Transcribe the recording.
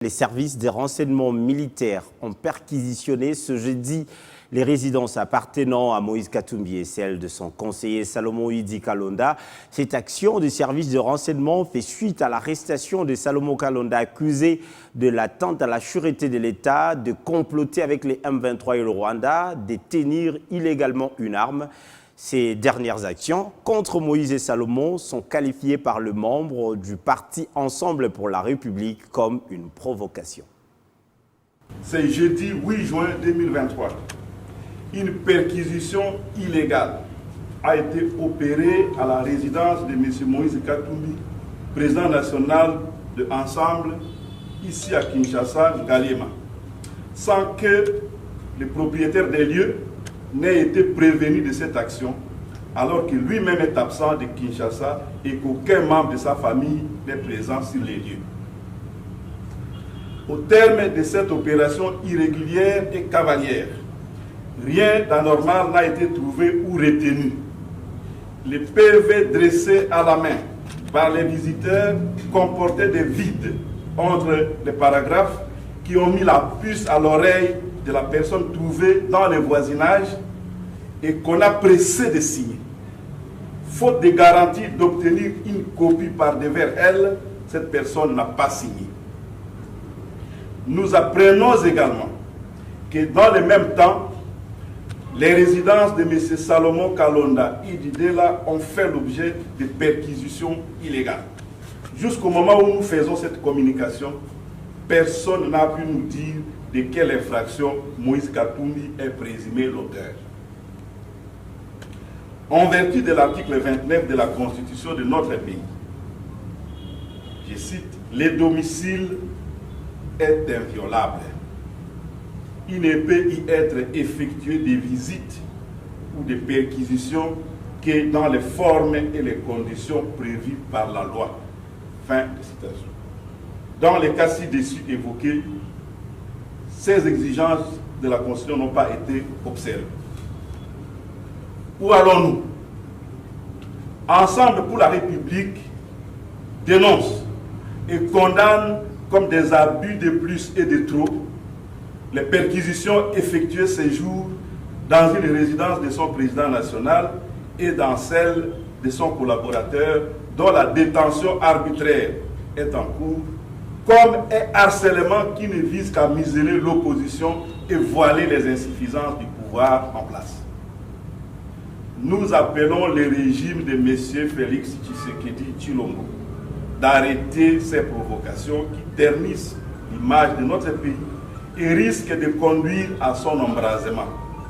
Les services des renseignements militaires ont perquisitionné ce jeudi les résidences appartenant à Moïse Katumbi et celles de son conseiller Salomon Idi Kalonda. Cette action du service de renseignement fait suite à l'arrestation de Salomon Kalonda, accusé de l'atteinte à la sûreté de l'État, de comploter avec les M23 et le Rwanda, de tenir illégalement une arme. Ces dernières actions contre Moïse et Salomon sont qualifiées par le membre du parti Ensemble pour la République comme une provocation. C'est jeudi 8 juin 2023. Une perquisition illégale a été opérée à la résidence de M. Moïse Katumbi, président national de Ensemble, ici à Kinshasa, Ngaliema, sans que le propriétaire des lieux n'ait été prévenu de cette action, alors que lui-même est absent de Kinshasa et qu'aucun membre de sa famille n'est présent sur les lieux. Au terme de cette opération irrégulière et cavalière, rien d'anormal n'a été trouvé ou retenu. Les PV dressés à la main par les visiteurs comportaient des vides entre les paragraphes qui ont mis la puce à l'oreille de la personne trouvée dans le voisinage et qu'on a pressé de signer. Faute de garantie d'obtenir une copie par devers elle, cette personne n'a pas signé. Nous apprenons également que dans le même temps, les résidences de M. Salomon Kalonda et Didela ont fait l'objet de perquisitions illégales. Jusqu'au moment où nous faisons cette communication, personne n'a pu nous dire de quelle infraction Moïse Katumbi est présumé l'auteur. En vertu de l'article 29 de la Constitution de notre pays, je cite, « Le domicile est inviolable. Il ne peut y être effectué des visites ou des perquisitions que dans les formes et les conditions prévues par la loi. » Fin de citation. Dans les cas ci-dessus évoqués, ces exigences de la Constitution n'ont pas été observées. Où allons-nous? Ensemble pour la République dénonce et condamne comme des abus de plus et de trop les perquisitions effectuées ces jours dans une résidence de son président national et dans celle de son collaborateur dont la détention arbitraire est en cours, comme un harcèlement qui ne vise qu'à museler l'opposition et voiler les insuffisances du pouvoir en place. Nous appelons le régime de M. Félix Tshisekedi Tshilombo d'arrêter ces provocations qui ternissent l'image de notre pays et risquent de conduire à son embrasement.